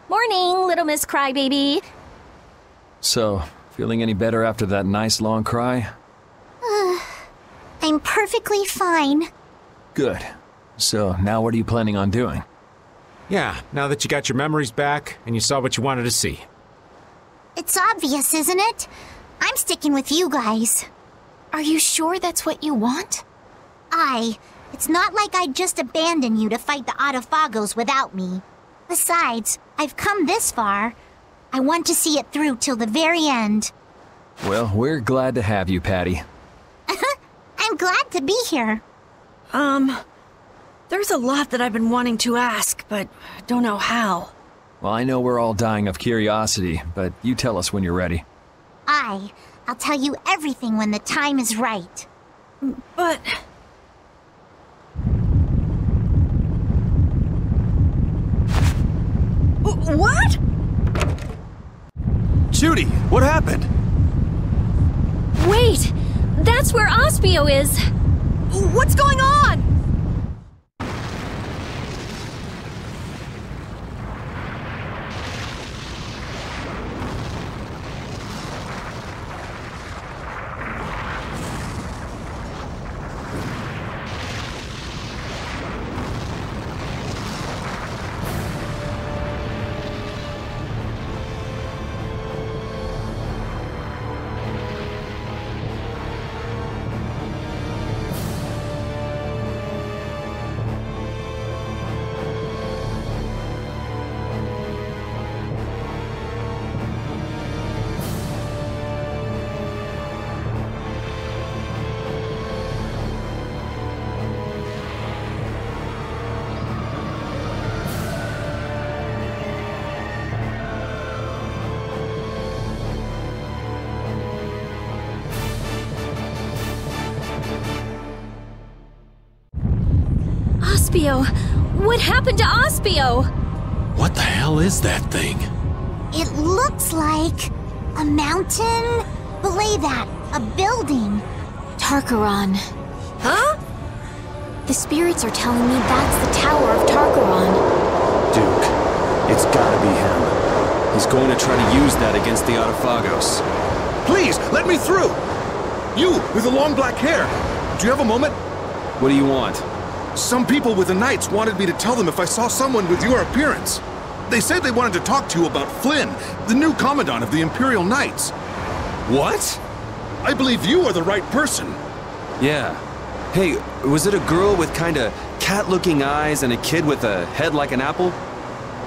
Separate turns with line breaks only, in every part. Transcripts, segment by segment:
Morning, little Miss Crybaby.
So, feeling any better after that nice long cry?
I'm perfectly fine.
Good. So, now what are you planning on doing?
Yeah, now that you got your memories back and you saw what you wanted to see.
It's obvious, isn't it? I'm sticking with you guys.
Are you sure that's what you want?
It's not like I'd just abandon you to fight the Autophagos without me. Besides, I've come this far. I want to see it through till the very end.
Well, we're glad to have you, Patty.
I'm glad to be here.
There's a lot that I've been wanting to ask, but don't know how.
Well, I know we're all dying of curiosity, but you tell us when you're ready.
I'll tell you everything when the time is right.
But... What?
Judy, what happened?
Wait! That's where Aspio is!
What's going on?
Aspio! What happened to Aspio?
What the hell is that thing?
It looks like a mountain. Belay that, a building.
Tarkaron.
Huh?
The spirits are telling me that's the Tower of Tarkaron.
Duke, it's gotta be him. He's going to try to use that against the Autophagos.
Please, let me through! You, with the long black hair. Do you have a moment?
What do you want?
Some people with the Knights wanted me to tell them if I saw someone with your appearance. They said they wanted to talk to you about Flynn, the new Commandant of the Imperial Knights.
What?
I believe you are the right person.
Yeah. Hey, was it a girl with kinda cat-looking eyes and a kid with a head like an apple?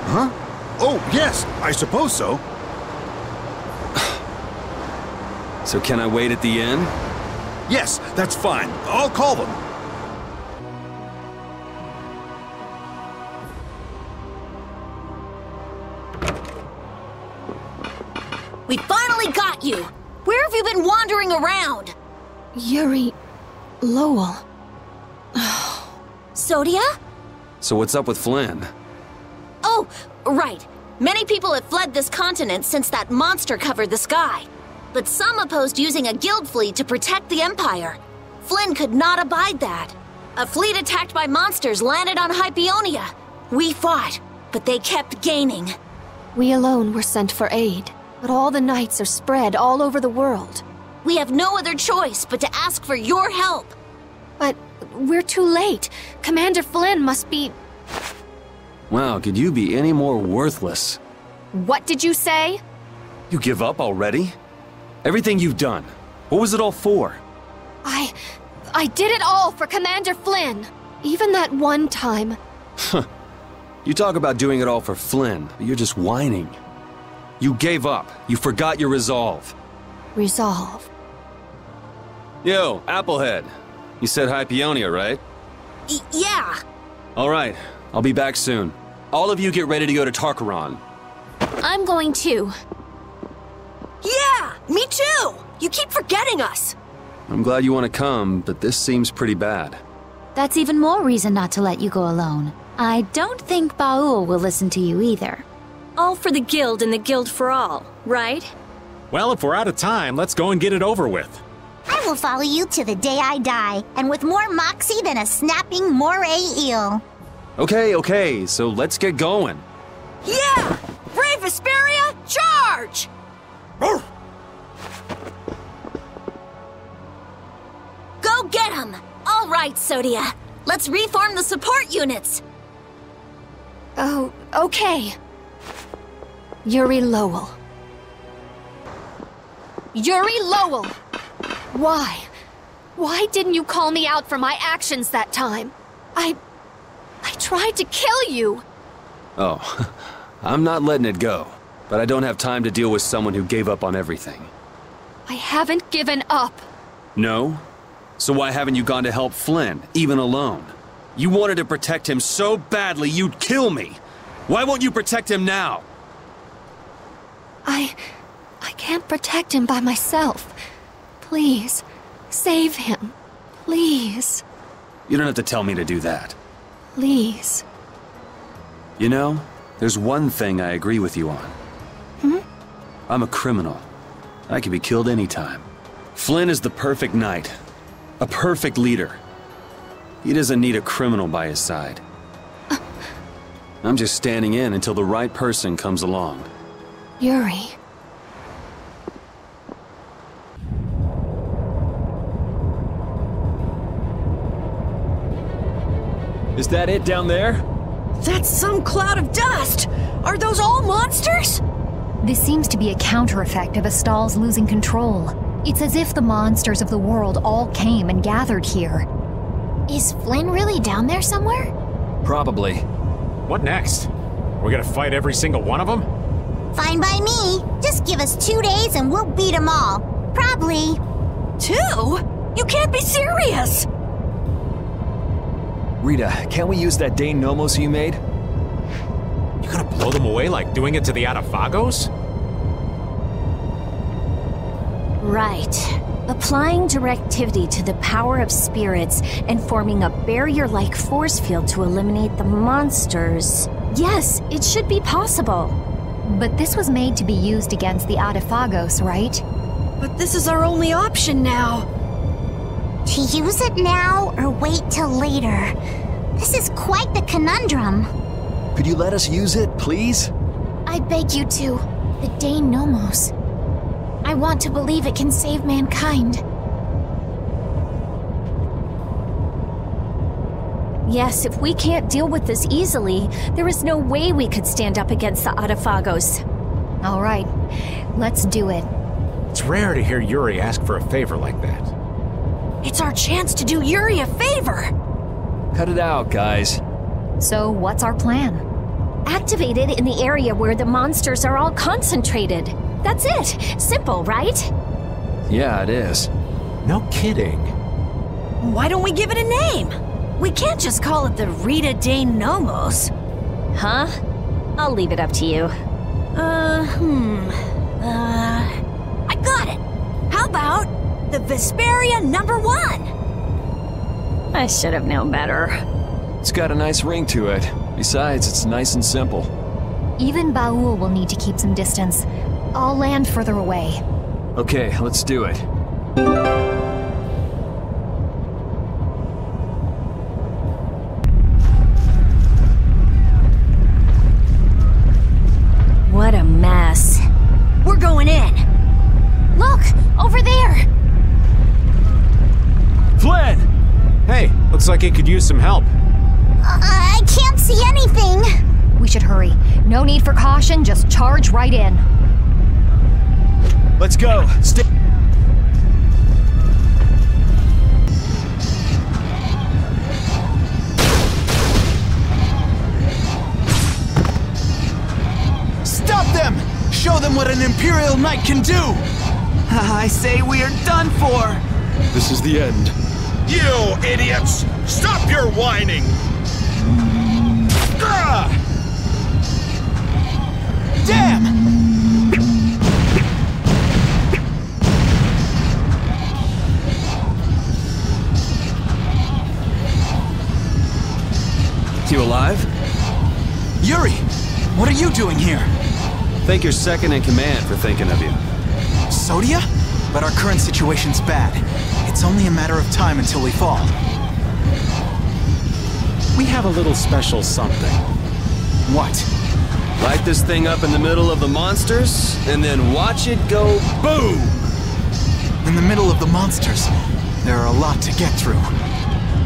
Huh? Oh, yes, I suppose so.
So can I wait at the inn?
Yes, that's fine. I'll call them.
We finally got you! Where have you been wandering around?
Yuri... Lowell...
Sodia?
So what's up with Flynn?
Oh, right. Many people have fled this continent since that monster covered the sky. But some opposed using a guild fleet to protect the Empire. Flynn could not abide that. A fleet attacked by monsters landed on Hypeonia. We fought, but they kept gaining.
We alone were sent for aid, but all the knights are spread all over the world.
We have no other choice but to ask for your help.
But we're too late. Commander Flynn must be...
Wow, could you be any more worthless?
What did you say?
You give up already? Everything you've done, what was it all for?
I did it all for Commander Flynn. Even that one time.
You talk about doing it all for Flynn, but you're just whining. You gave up. You forgot your resolve.
Resolve.
Yo, Applehead. You said Hypeonia, right?
Yeah.
All right, I'll be back soon. All of you get ready to go to Tarkaron.
I'm going too.
Yeah, me too. You keep forgetting us.
I'm glad you want to come, but this seems pretty bad.
That's even more reason not to let you go alone. I don't think Baul will listen to you either.
All for the guild and the guild for all, right?
Well, if we're out of time, let's go and get it over with.
I will follow you to the day I die, and with more moxie than a snapping moray eel.
Okay, so let's get going.
Yeah! Vesperia, charge! Go get him! All right, Sodia. Let's reform the support units.
Oh, okay. Yuri Lowell. Yuri Lowell! Why? Why didn't you call me out for my actions that time? I tried to kill you!
Oh, I'm not letting it go. But I don't have time to deal with someone who gave up on everything.
I haven't given up.
No? So why haven't you gone to help Flynn, even alone? You wanted to protect him so badly you'd kill me! Why won't you protect him now?
I can't protect him by myself. Please, save him. Please.
You don't have to tell me to do that.
Please.
You know, there's one thing I agree with you on. I'm a criminal. I can be killed anytime. Flynn is the perfect knight. A perfect leader. He doesn't need a criminal by his side. I'm just standing in until the right person comes along.
Yuri.
Is that it down there?
That's some cloud of dust! Are those all monsters?
This seems to be a counter-effect of Astal's losing control. It's as if the monsters of the world all came and gathered here.
Is Flynn really down there somewhere?
Probably.
What next? We're gonna fight every single one of them?
Fine by me. Just give us 2 days and we'll beat them all. Probably.
2? You can't be serious!
Rita, can't we use that Dane Nomos you made?
You gonna blow them away like doing it to the Adafagos?
Right. Applying directivity to the power of spirits and forming a barrier-like force field to eliminate the monsters. Yes, it should be possible.
But this was made to be used against the Adafagos, right?
But this is our only option now.
To use it now or wait till later? This is quite the conundrum.
Could you let us use it, please?
I beg you to. The Dane Nomos. I want to believe it can save mankind.
Yes, if we can't deal with this easily, there is no way we could stand up against the Adafagos.
All right, let's do it.
It's rare to hear Yuri ask for a favor like that.
It's our chance to do Yuri a favor!
Cut it out, guys.
So what's our plan?
Activate it in the area where the monsters are all concentrated. That's it. Simple, right?
Yeah, it is.
No kidding.
Why don't we give it a name? We can't just call it the Rita Dane Nomos. Huh? I'll leave it up to you. I got it! How about the Vesperia #1? I should have known better.
It's got a nice ring to it. Besides, it's nice and simple.
Even Baul will need to keep some distance. I'll land further away.
Okay, let's do it.
What a mess. We're going in.
Look! Over there!
Flynn!
Hey, looks like it could use some help.
I can't see anything!
We should hurry. No need for caution, just charge right in.
Let's go. Stay.
Stop them! Show them what an Imperial Knight can do! I say we are done for!
This is the end.
You idiots! Stop your whining! Ah!
Damn!
You alive?
Yuri, what are you doing here?
Thank your second in command for thinking of you.
Sodia? But our current situation's bad. It's only a matter of time until we fall.
We have a little special something.
What?
Light this thing up in the middle of the monsters, and then watch it go boom!
In the middle of the monsters, there are a lot to get through.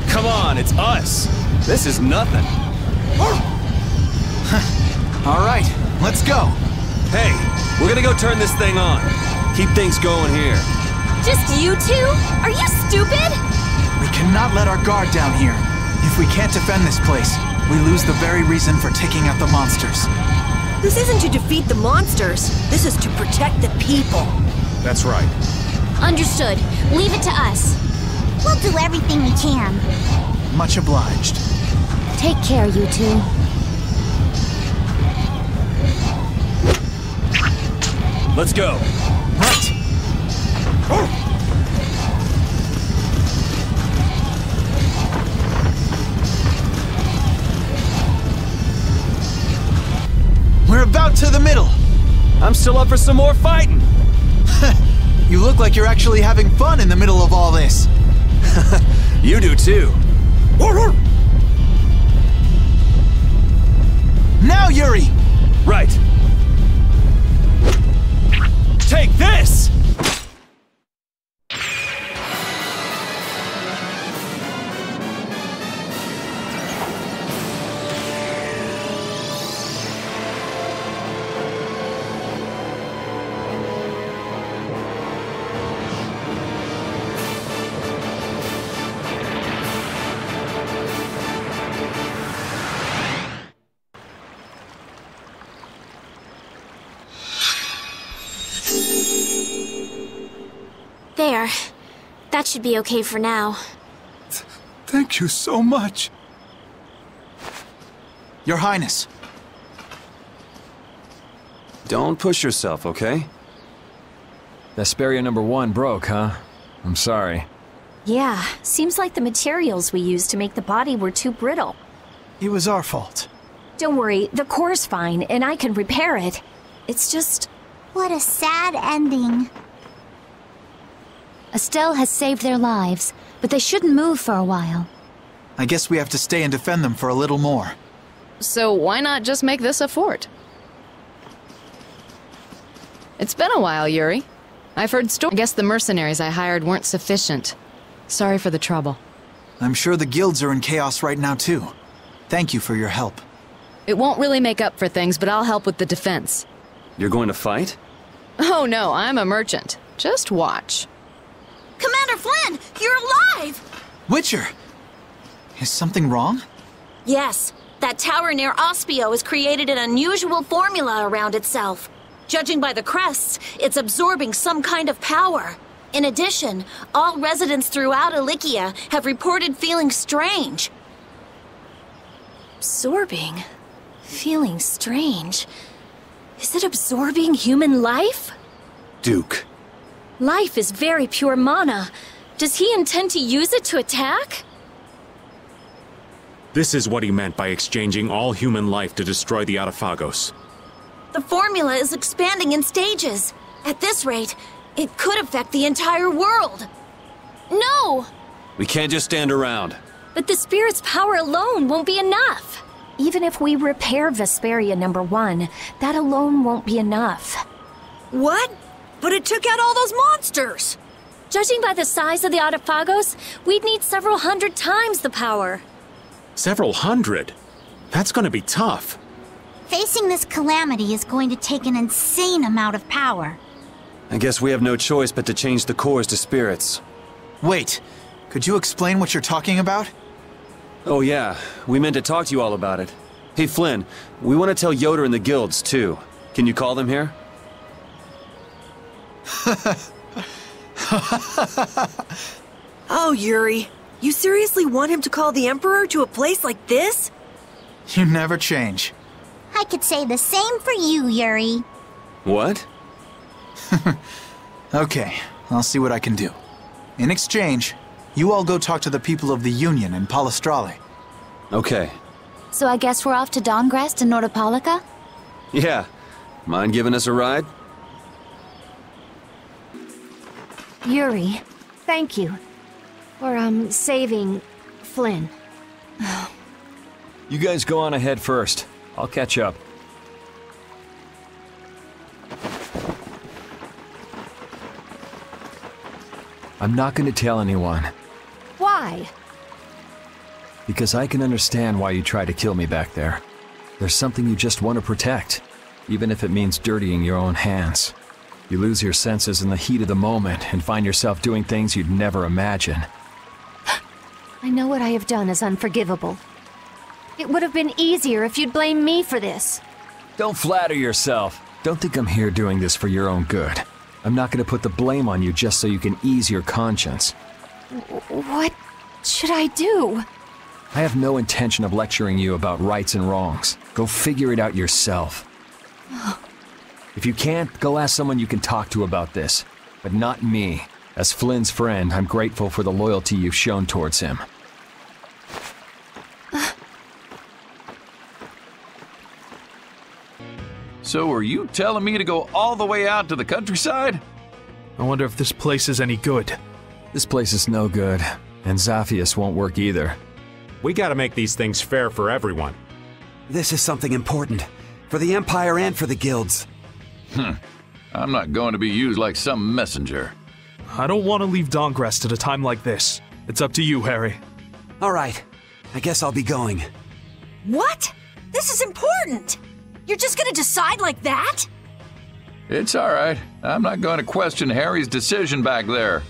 Come on, it's us! This is nothing.
All right, let's go.
Hey, we're gonna go turn this thing on. Keep things going here.
Just you two? Are you stupid?
We cannot let our guard down here. If we can't defend this place, we lose the very reason for taking out the monsters.
This isn't to defeat the monsters. This is to protect the people.
That's right.
Understood. Leave it to us.
We'll do everything we can.
Much obliged.
Take care, you two.
Let's go.
Right. We're about to the middle.
I'm still up for some more fighting.
You look like you're actually having fun in the middle of all this.
You do too.
Now, Yuri!
Right. Take this!
There. That should be okay for now.
Thank you so much.
Your Highness.
Don't push yourself, okay?
Vesperia number 1 broke, huh? I'm sorry.
Yeah, seems like the materials we used to make the body were too brittle.
It was our fault.
Don't worry, the core's fine, and I can repair it. It's just...
What a sad ending.
Estelle has saved their lives, but they shouldn't move for a while.
I guess we have to stay and defend them for a little more.
So why not just make this a fort? It's been a while, Yuri. I've heard stories. I guess the mercenaries I hired weren't sufficient. Sorry for the trouble.
I'm sure the guilds are in chaos right now, too. Thank you for your help.
It won't really make up for things, but I'll help with the defense.
You're going to fight?
Oh no, I'm a merchant. Just watch.
Commander Flynn, you're alive!
Witcher! Is something wrong?
Yes, that tower near Ospio has created an unusual formula around itself. Judging by the crests, it's absorbing some kind of power. In addition, all residents throughout Ilikia have reported feeling strange. Absorbing? Feeling strange? Is it absorbing human life?
Duke.
Life is very pure mana. Does he intend to use it to attack?
This is what he meant by exchanging all human life to destroy the Autophagos.
The formula is expanding in stages. At this rate, it could affect the entire world. No!
We can't just stand around.
But the spirit's power alone won't be enough.
Even if we repair Vesperia number 1, that alone won't be enough.
What? But it took out all those monsters!
Judging by the size of the Autophagos, we'd need several hundred times the power.
Several hundred? That's gonna be tough.
Facing this calamity is going to take an insane amount of power.
I guess we have no choice but to change the cores to spirits.
Wait, could you explain what you're talking about?
Oh yeah, we meant to talk to you all about it. Hey Flynn, we want to tell Yoder and the guilds too. Can you call them here?
Oh, Yuri. You seriously want him to call the Emperor to a place like this?
You never change.
I could say the same for you, Yuri.
What?
Okay, I'll see what I can do. In exchange, you all go talk to the people of the Union in Palestrale.
Okay.
So I guess we're off to Dawngrest and Nordopolica?
Yeah. Mind giving us a ride?
Yuri, thank you for, saving Flynn.
You guys go on ahead first. I'll catch up. I'm not going to tell anyone.
Why?
Because I can understand why you tried to kill me back there. There's something you just want to protect, even if it means dirtying your own hands. You lose your senses in the heat of the moment and find yourself doing things you'd never imagine.
I know what I have done is unforgivable. It would have been easier if you'd blame me for this.
Don't flatter yourself. Don't think I'm here doing this for your own good. I'm not going to put the blame on you just so you can ease your conscience.
What should I do?
I have no intention of lecturing you about rights and wrongs. Go figure it out yourself. If you can't, go ask someone you can talk to about this. But not me. As Flynn's friend, I'm grateful for the loyalty you've shown towards him.
So are you telling me to go all the way out to the countryside?
I wonder if this place is any good.
This place is no good, and Zaphius won't work either.
We gotta make these things fair for everyone.
This is something important. For the Empire and for the guilds.
I'm not going to be used like some messenger.
I don't want to leave Dawngrest at a time like this. It's up to you, Harry.
All right. I guess I'll be going.
What? This is important! You're just gonna decide like that?
It's all right. I'm not going to question Harry's decision back there.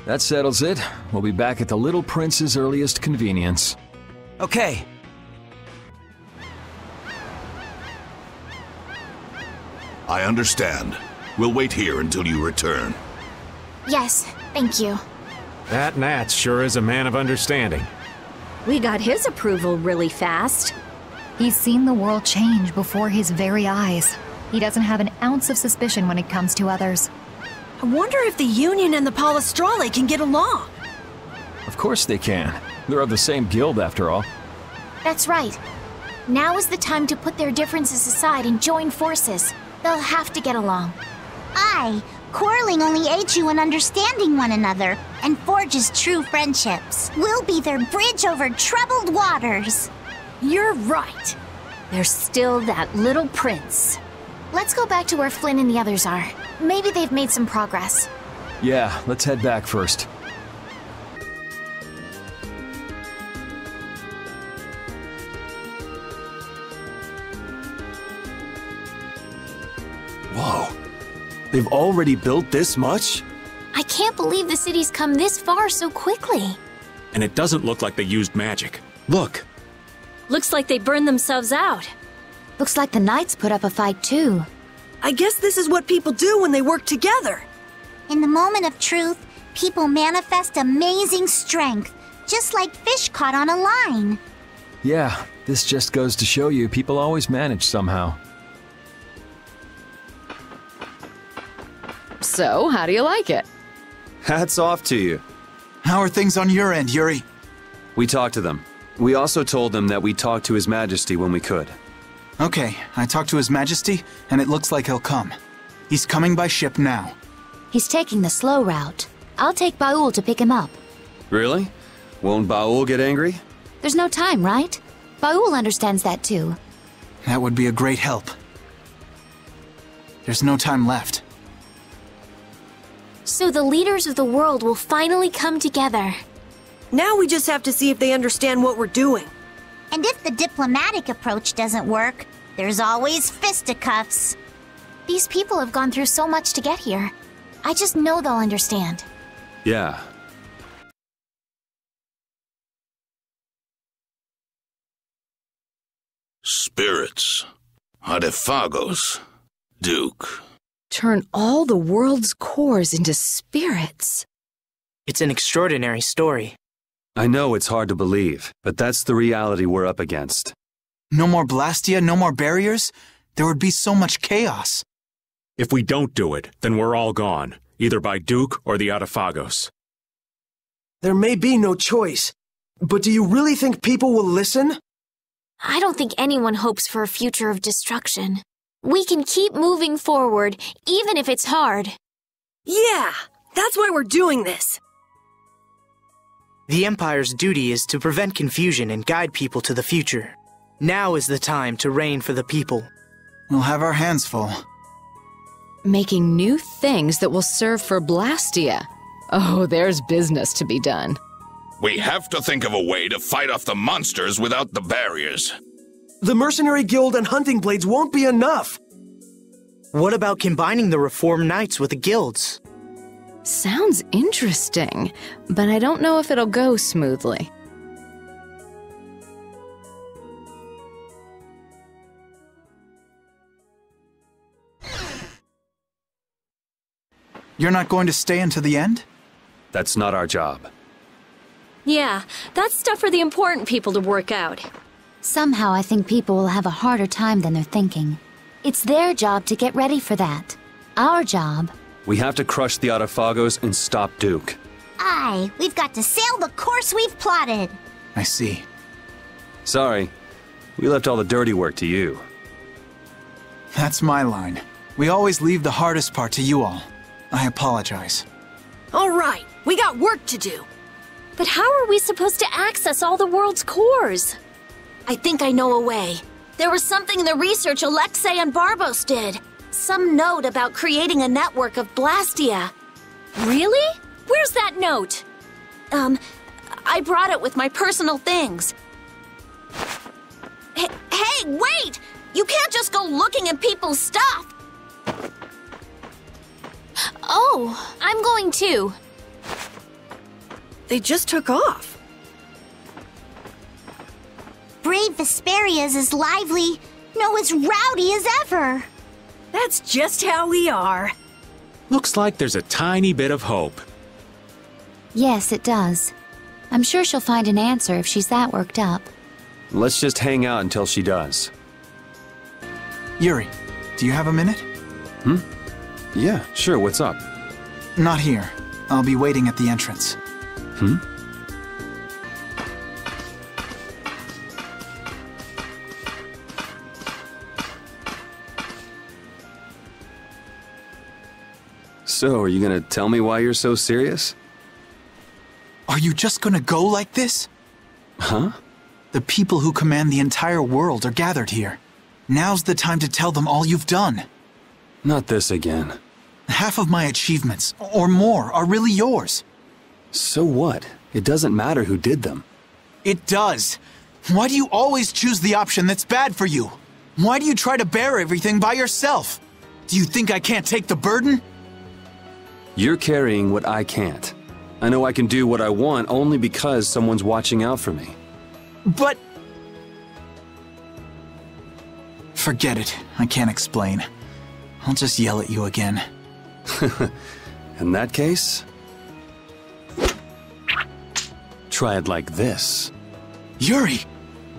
That settles it. We'll be back at the Little Prince's earliest convenience.
Okay.
I understand. We'll wait here until you return.
Yes, thank you.
That Nats sure is a man of understanding.
We got his approval really fast.
He's seen the world change before his very eyes. He doesn't have an ounce of suspicion when it comes to others.
I wonder if the Union and the Palestrale can get along.
Of course they can. They're of the same guild, after all.
That's right. Now is the time to put their differences aside and join forces. They'll have to get along. Quarreling only aids you in understanding one another and forges true friendships. We'll be their bridge over troubled waters.
You're right. There's still that little prince.
Let's go back to where Flynn and the others are. Maybe they've made some progress.
Yeah, let's head back first.
Whoa. They've already built this much?
I can't believe the city's come this far so quickly.
And it doesn't look like they used magic.
Look.
Looks like they burned themselves out.
Looks like the knights put up a fight too.
I guess this is what people do when they work together.
In the moment of truth, people manifest amazing strength, just like fish caught on a line.
Yeah, this just goes to show you people always manage somehow.
So, how do you like it?
Hats off to you.
How are things on your end, Yuri?
We talked to them. We also told them that we'd talk to His Majesty when we could.
Okay, I talked to His Majesty, and it looks like he'll come. He's coming by ship now.
He's taking the slow route. I'll take Baul to pick him up.
Really? Won't Baul get angry?
There's no time, right? Baul understands that too.
That would be a great help. There's no time left.
So the leaders of the world will finally come together.
Now we just have to see if they understand what we're doing.
And if the diplomatic approach doesn't work, there's always fisticuffs. These people have gone through so much to get here. I just know they'll understand.
Yeah.
Spirits. Adefagos. Duke.
Turn all the world's cores into spirits.
It's an extraordinary story.
I know it's hard to believe, but that's the reality we're up against.
No more Blastia, no more barriers? There would be so much chaos.
If we don't do it, then we're all gone, either by Duke or the Adefagos.
There may be no choice, but do you really think people will listen?
I don't think anyone hopes for a future of destruction. We can keep moving forward, even if it's hard.
Yeah, that's why we're doing this.
The Empire's duty is to prevent confusion and guide people to the future. Now is the time to reign for the people.
We'll have our hands full.
Making new things that will serve for Blastia. Oh, there's business to be done.
We have to think of a way to fight off the monsters without the barriers.
The Mercenary Guild and Hunting Blades won't be enough.
What about combining the Reformed Knights with the guilds?
Sounds interesting, but I don't know if it'll go smoothly.
You're not going to stay until the end?
That's not our job.
Yeah, that's stuff for the important people to work out.
Somehow I think people will have a harder time than they're thinking. It's their job to get ready for that. Our job...
We have to crush the Autophagos and stop Duke.
Aye, we've got to sail the course we've plotted.
I see.
Sorry, we left all the dirty work to you.
That's my line. We always leave the hardest part to you all. I apologize.
All right, we got work to do.
But how are we supposed to access all the world's cores? I think I know a way. There was something in the research Alexei and Barbos did. Some note about creating a network of Blastia. Really? Where's that note? I brought it with my personal things. Hey, wait! You can't just go looking at people's stuff!
Oh, I'm going too.
They just took off.
Brave Vesperia is as lively, no, as rowdy as ever.
That's just how we are.
Looks like there's a tiny bit of hope.
Yes, it does. I'm sure she'll find an answer if she's that worked up.
Let's just hang out until she does.
Yuri, do you have a minute?
Yeah, sure, what's up?
Not here. I'll be waiting at the entrance.
So, are you gonna tell me why you're so serious?
Are you just gonna go like this?
Huh?
The people who command the entire world are gathered here. Now's the time to tell them all you've done.
Not this again.
Half of my achievements, or more, are really yours.
So what? It doesn't matter who did them.
It does. Why do you always choose the option that's bad for you? Why do you try to bear everything by yourself? Do you think I can't take the burden?
You're carrying what I can't. I know I can do what I want only because someone's watching out for me.
But... Forget it. I can't explain. I'll just yell at you again.
In that case... try it like this.
Yuri!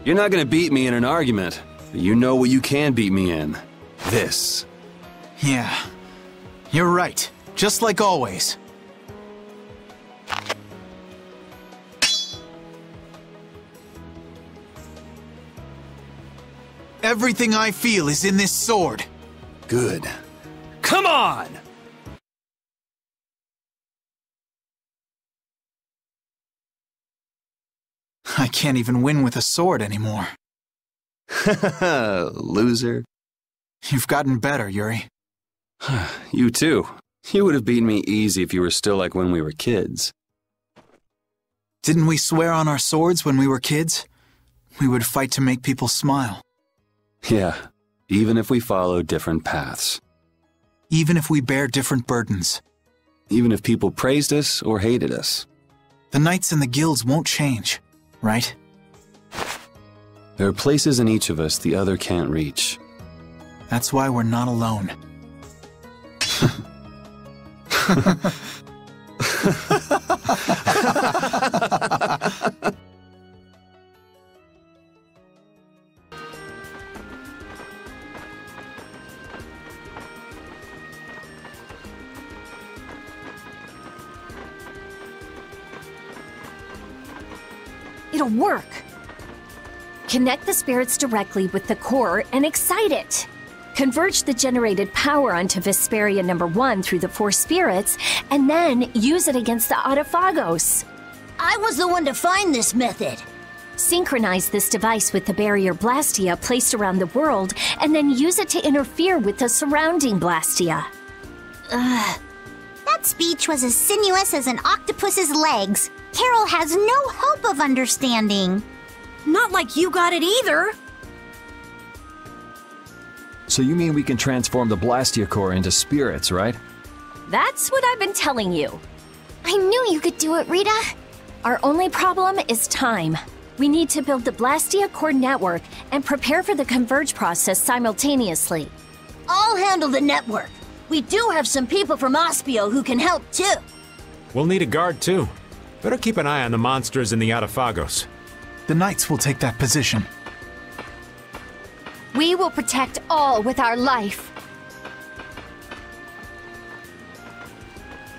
You're not gonna beat me in an argument, but you know what you can beat me in. This.
Yeah. You're right. Just like always. Everything I feel is in this sword.
Good. Come on!
I can't even win with a sword anymore.
Loser.
You've gotten better, Yuri.
You too. You would have beaten me easy if you were still like when we were kids.
Didn't we swear on our swords when we were kids? We would fight to make people smile.
Yeah, even if we follow different paths.
Even if we bear different burdens.
Even if people praised us or hated us.
The knights and the guilds won't change, right?
There are places in each of us the other can't reach.
That's why we're not alone.
It'll work. Connect the spirits directly with the core and excite it. Converge the generated power onto Vesperia #1 through the 4 spirits, and then use it against the Autophagos.
I was the one to find this method.
Synchronize this device with the barrier Blastia placed around the world, and then use it to interfere with the surrounding Blastia.
That speech was as sinuous as an octopus's legs. Carol has no hope of understanding.
Not like you got it either.
So you mean we can transform the Blastia Core into spirits, right?
That's what I've been telling you.
I knew you could do it, Rita.
Our only problem is time. We need to build the Blastia Core network and prepare for the Converge process simultaneously.
I'll handle the network. We do have some people from Ospio who can help too.
We'll need a guard too. Better keep an eye on the monsters in the Autophagos.
The Knights will take that position.
We will protect all with our life.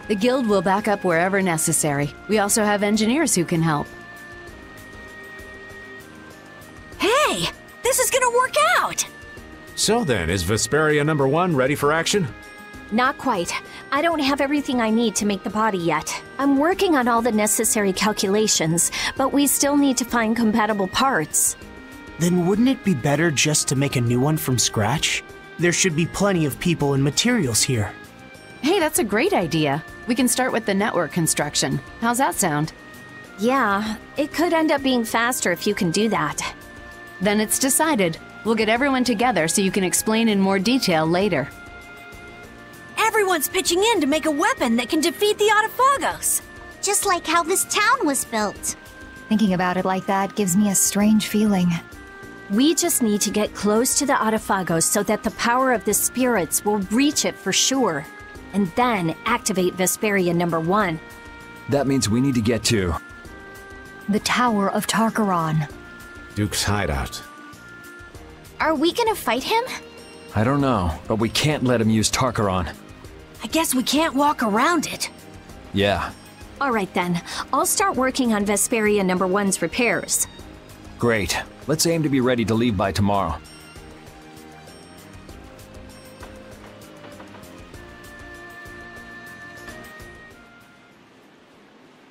The guild will back up wherever necessary. We also have engineers who can help.
Hey, this is gonna work out!
So then, is Vesperia #1 ready for action?
Not quite. I don't have everything I need to make the body yet. I'm working on all the necessary calculations, but we still need to find compatible parts.
Then wouldn't it be better just to make a new one from scratch? There should be plenty of people and materials here.
Hey, that's a great idea. We can start with the network construction. How's that sound?
Yeah, it could end up being faster if you can do that.
Then it's decided. We'll get everyone together so you can explain in more detail later.
Everyone's pitching in to make a weapon that can defeat the Autophagos.
Just like how this town was built.
Thinking about it like that gives me a strange feeling.
We just need to get close to the Autophagos so that the power of the spirits will reach it for sure. And then activate Vesperia #1.
That means we need to get to
the Tower of Tarkaron.
Duke's hideout.
Are we gonna fight him?
I don't know, but we can't let him use Tarkaron.
I guess we can't walk around it.
Yeah.
All right then, I'll start working on Vesperia #1's repairs.
Great. Let's aim to be ready to leave by tomorrow.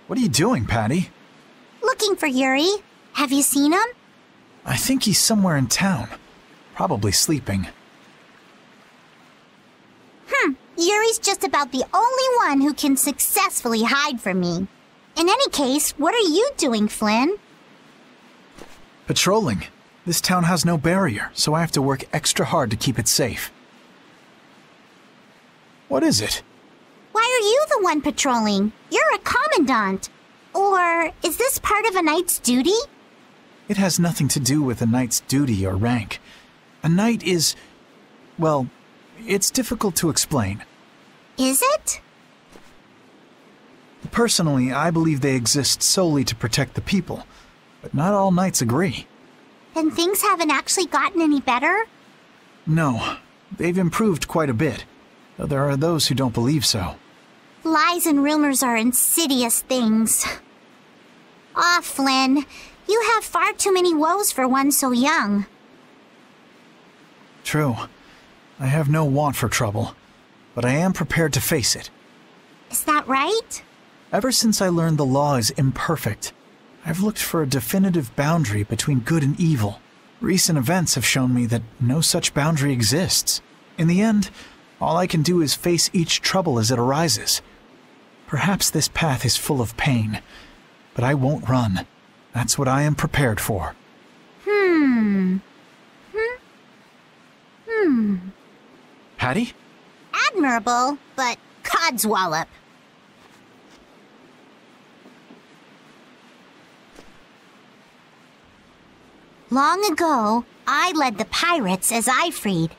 What are you doing, Patty?
Looking for Yuri. Have you seen him?
I think he's somewhere in town. Probably sleeping.
Yuri's just about the only one who can successfully hide from me. In any case, what are you doing, Flynn?
Patrolling. This town has no barrier, so I have to work extra hard to keep it safe. What is it?
Why are you the one patrolling? You're a commandant. Or is this part of a knight's duty?
It has nothing to do with a knight's duty or rank. A knight is... well, it's difficult to explain.
Is it?
Personally, I believe they exist solely to protect the people, but not all knights agree.
Then things haven't actually gotten any better?
No, they've improved quite a bit, though there are those who don't believe so.
Lies and rumors are insidious things. Ah, Flynn, you have far too many woes for one so young.
True. I have no want for trouble, but I am prepared to face it.
Is that right?
Ever since I learned the law is imperfect, I've looked for a definitive boundary between good and evil. Recent events have shown me that no such boundary exists. In the end, all I can do is face each trouble as it arises. Perhaps this path is full of pain, but I won't run. That's what I am prepared for. Patty?
Admirable, but codswallop. Long ago, I led the pirates as I freed,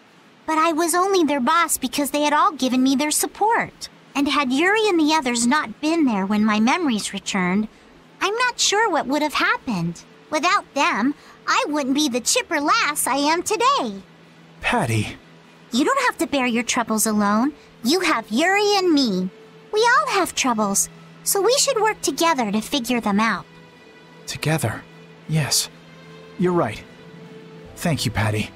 but I was only their boss because they had all given me their support. And had Yuri and the others not been there when my memories returned, I'm not sure what would have happened. Without them, I wouldn't be the chipper lass I am today.
Patty.
You don't have to bear your troubles alone. You have Yuri and me. We all have troubles, so we should work together to figure them out.
Together? Yes. You're right. Thank you, Patty.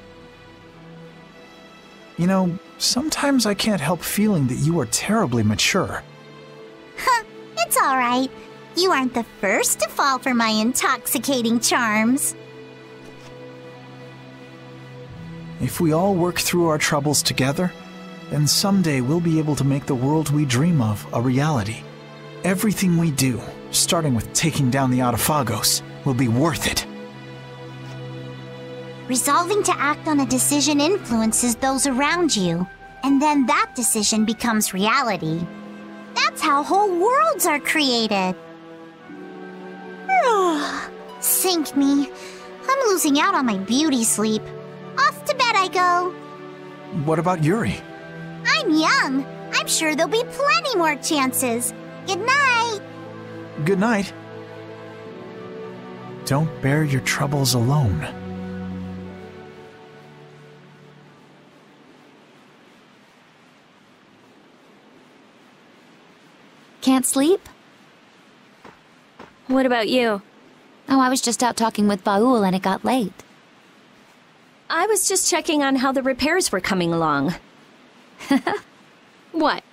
You know, sometimes I can't help feeling that you are terribly mature.
It's all right. You aren't the first to fall for my intoxicating charms.
If we all work through our troubles together, then someday we'll be able to make the world we dream of a reality. Everything we do, starting with taking down the Autophagos, will be worth it.
Resolving to act on a decision influences those around you, and then that decision becomes reality. That's how whole worlds are created. Sink me. I'm losing out on my beauty sleep. Off to bed I go.
What about Yuri?
I'm young. I'm sure there'll be plenty more chances. Good night.
Good night. Don't bear your troubles alone.
Can't sleep?
What about you?
Oh, I was just out talking with Baul and it got late.
I was just checking on how the repairs were coming along. What?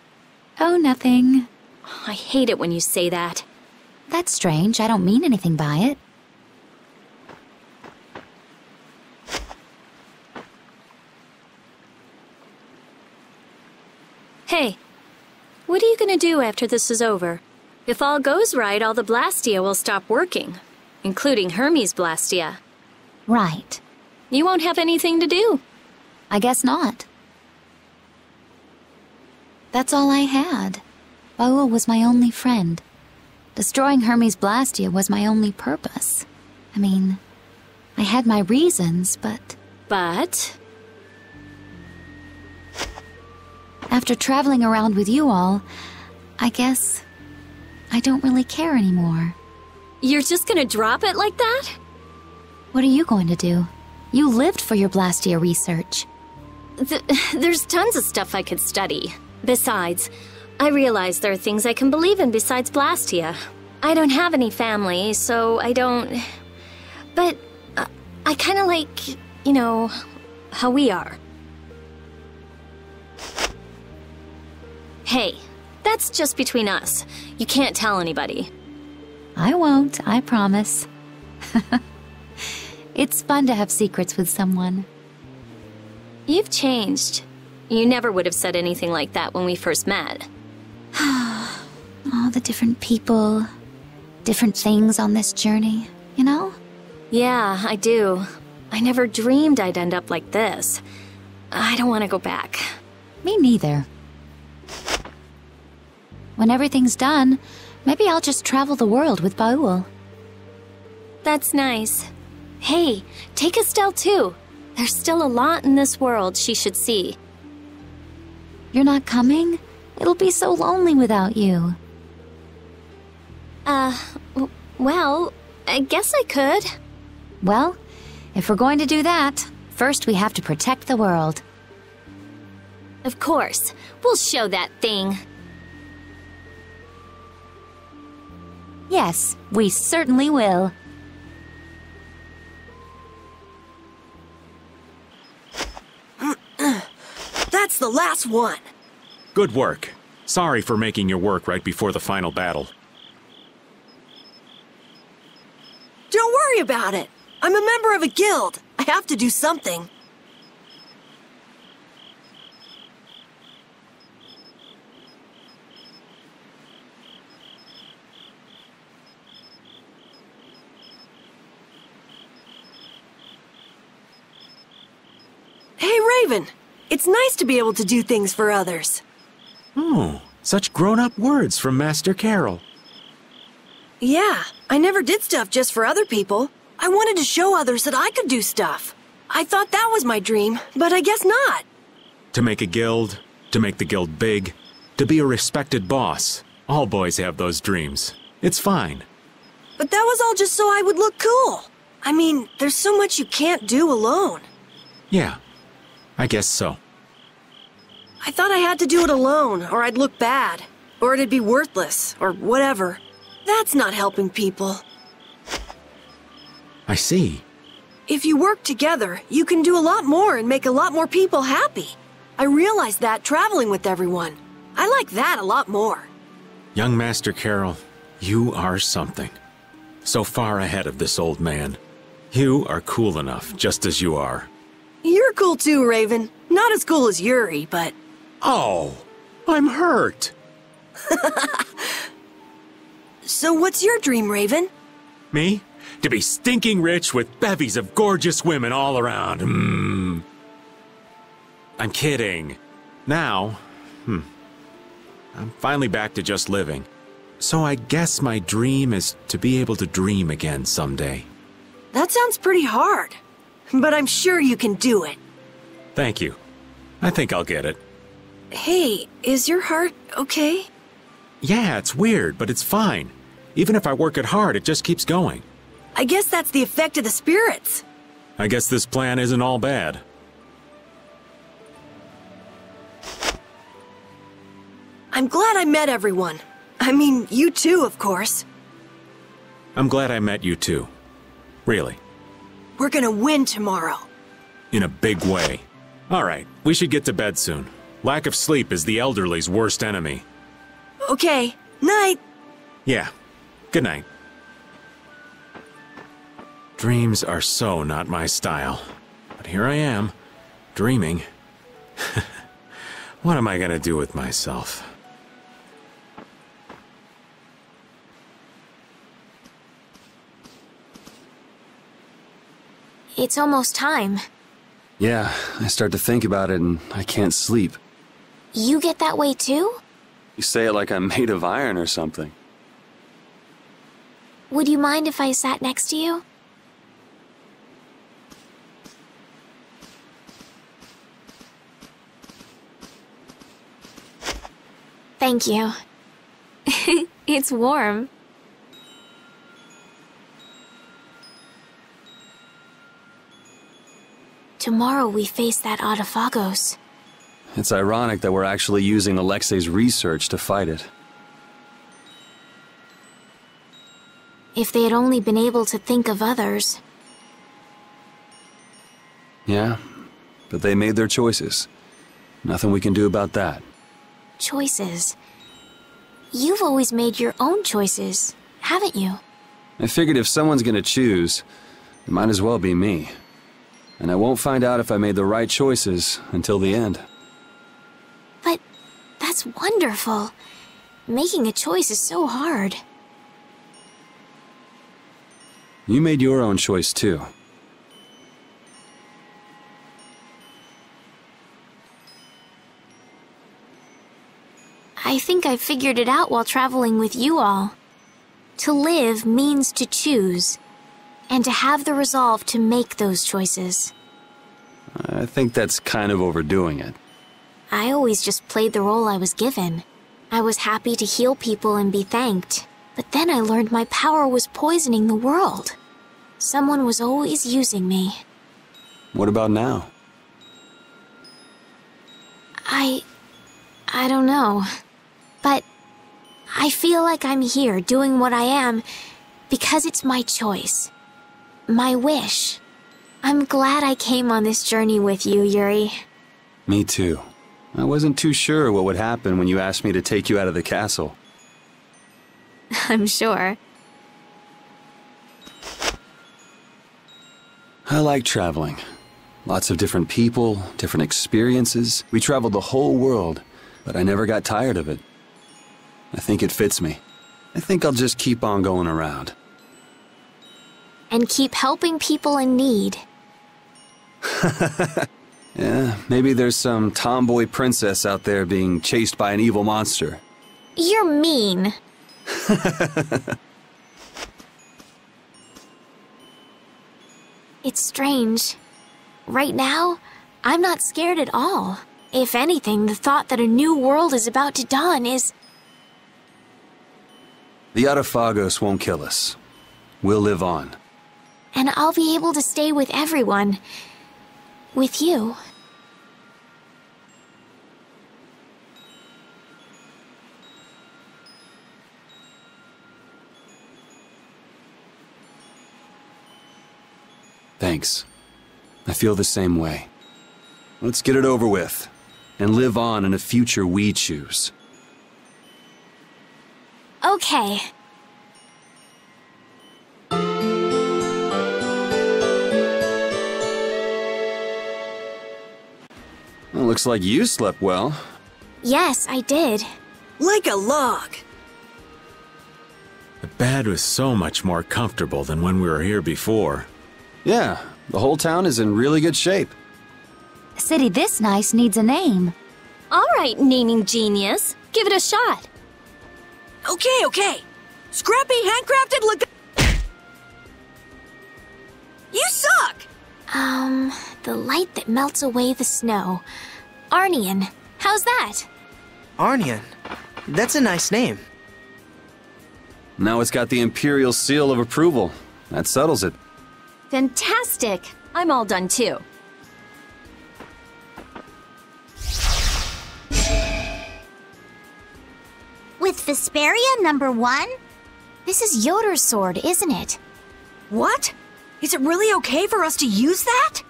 Oh, nothing.
I hate it when you say that.
That's strange. I don't mean anything by it.
Hey, what are you gonna do after this is over? If all goes right, all the Blastia will stop working, including Hermes' Blastia.
Right.
You won't have anything to do.
I guess not. That's all I had. Baul was my only friend. Destroying Hermes' Blastia was my only purpose. I mean, I had my reasons, but...
But?
After traveling around with you all, I guess I don't really care anymore.
You're just gonna drop it like that?
What are you going to do? You lived for your Blastia research.
There's tons of stuff I could study. Besides, I realize there are things I can believe in besides Blastia. I don't have any family, so I don't... But I kinda like, you know, how we are. Hey, that's just between us. You can't tell anybody.
I won't, I promise. It's fun to have secrets with someone.
You've changed. You never would have said anything like that when we first met.
All the different people, different things on this journey, you know?
Yeah, I do. I never dreamed I'd end up like this. I don't want to go back.
Me neither. When everything's done, maybe I'll just travel the world with Baul.
That's nice. Hey, take Estelle too. There's still a lot in this world she should see.
You're not coming? It'll be so lonely without you.
Well, I guess I could.
Well, if we're going to do that, first we have to protect the world.
Of course. We'll show that thing.
Yes, we certainly will.
That's the last one.
Good work. Sorry for making your work right before the final battle.
Don't worry about it. I'm a member of a guild. I have to do something. Hey, Raven. It's nice to be able to do things for others.
Oh, such grown-up words from Master Carol.
Yeah, I never did stuff just for other people. I wanted to show others that I could do stuff. I thought that was my dream, but I guess not.
To make a guild, to make the guild big, to be a respected boss. All boys have those dreams. It's fine.
But that was all just so I would look cool. I mean, there's so much you can't do alone.
Yeah, I guess so.
I thought I had to do it alone, or I'd look bad. Or it'd be worthless, or whatever. That's not helping people.
I see.
If you work together, you can do a lot more and make a lot more people happy. I realized that traveling with everyone. I like that a lot more.
Young Master Carol, you are something. So far ahead of this old man. You are cool enough, just as you are.
You're cool too, Raven. Not as cool as Yuri, but
Oh, I'm hurt.
So what's your dream, Raven?
Me? To be stinking rich with bevies of gorgeous women all around. I'm kidding. Now, I'm finally back to just living. So I guess my dream is to be able to dream again someday.
That sounds pretty hard, but I'm sure you can do it.
Thank you. I think I'll get it.
Hey, is your heart okay?
Yeah, it's weird, but it's fine. Even if I work it hard, it just keeps going.
I guess that's the effect of the spirits.
I guess this plan isn't all bad.
I'm glad I met everyone. I mean, you too, of course.
I'm glad I met you too. Really.
We're gonna win tomorrow.
In a big way. Alright, we should get to bed soon. Lack of sleep is the elderly's worst enemy.
Okay, night.
Yeah, good night. Dreams are so not my style. But here I am, dreaming. What am I gonna do with myself?
It's almost time.
Yeah, I start to think about it and I can't sleep.
You get that way too?
You say it like I'm made of iron or something.
Would you mind if I sat next to you? Thank you. It's warm. Tomorrow we face that Autophagos.
It's ironic that we're actually using Alexei's research to fight it.
If they had only been able to think of others.
Yeah, but they made their choices. Nothing we can do about that.
Choices. You've always made your own choices, haven't you?
I figured if someone's gonna choose, it might as well be me. And I won't find out if I made the right choices until the end.
But that's wonderful. Making a choice is so hard.
You made your own choice too.
I think I figured it out while traveling with you all. To live means to choose, and to have the resolve to make those choices.
I think that's kind of overdoing it.
I always just played the role I was given. I was happy to heal people and be thanked, but then I learned my power was poisoning the world. Someone was always using me.
What about now?
I don't know. But I feel like I'm here doing what I am because it's my choice. My wish. I'm glad I came on this journey with you, Yuri.
Me too. I wasn't too sure what would happen when you asked me to take you out of the castle.
I'm sure.
I like traveling. Lots of different people, different experiences. We traveled the whole world, but I never got tired of it. I think it fits me. I think I'll just keep on going around.
And keep helping people in need.
Yeah, maybe there's some tomboy princess out there being chased by an evil monster.
You're mean. It's strange. Right now, I'm not scared at all. If anything, the thought that a new world is about to dawn is...
The Autophagos won't kill us. We'll live on.
And I'll be able to stay with everyone. With you.
Thanks. I feel the same way. Let's get it over with, and live on in a future we choose.
Okay.
Well, looks like you slept well.
Yes, I did.
Like a log.
The bed was so much more comfortable than when we were here before.
Yeah, the whole town is in really good shape.
A city this nice needs a name.
All right, naming genius. Give it a shot.
Okay. Scrappy, handcrafted, look. You suck!
The light that melts away the snow. Arnian. How's that?
Arnian? That's a nice name.
Now it's got the Imperial seal of approval. That settles it.
Fantastic! I'm all done too.
With Vesperia #1? This is Yoder's sword, isn't it?
What? Is it really okay for us to use that?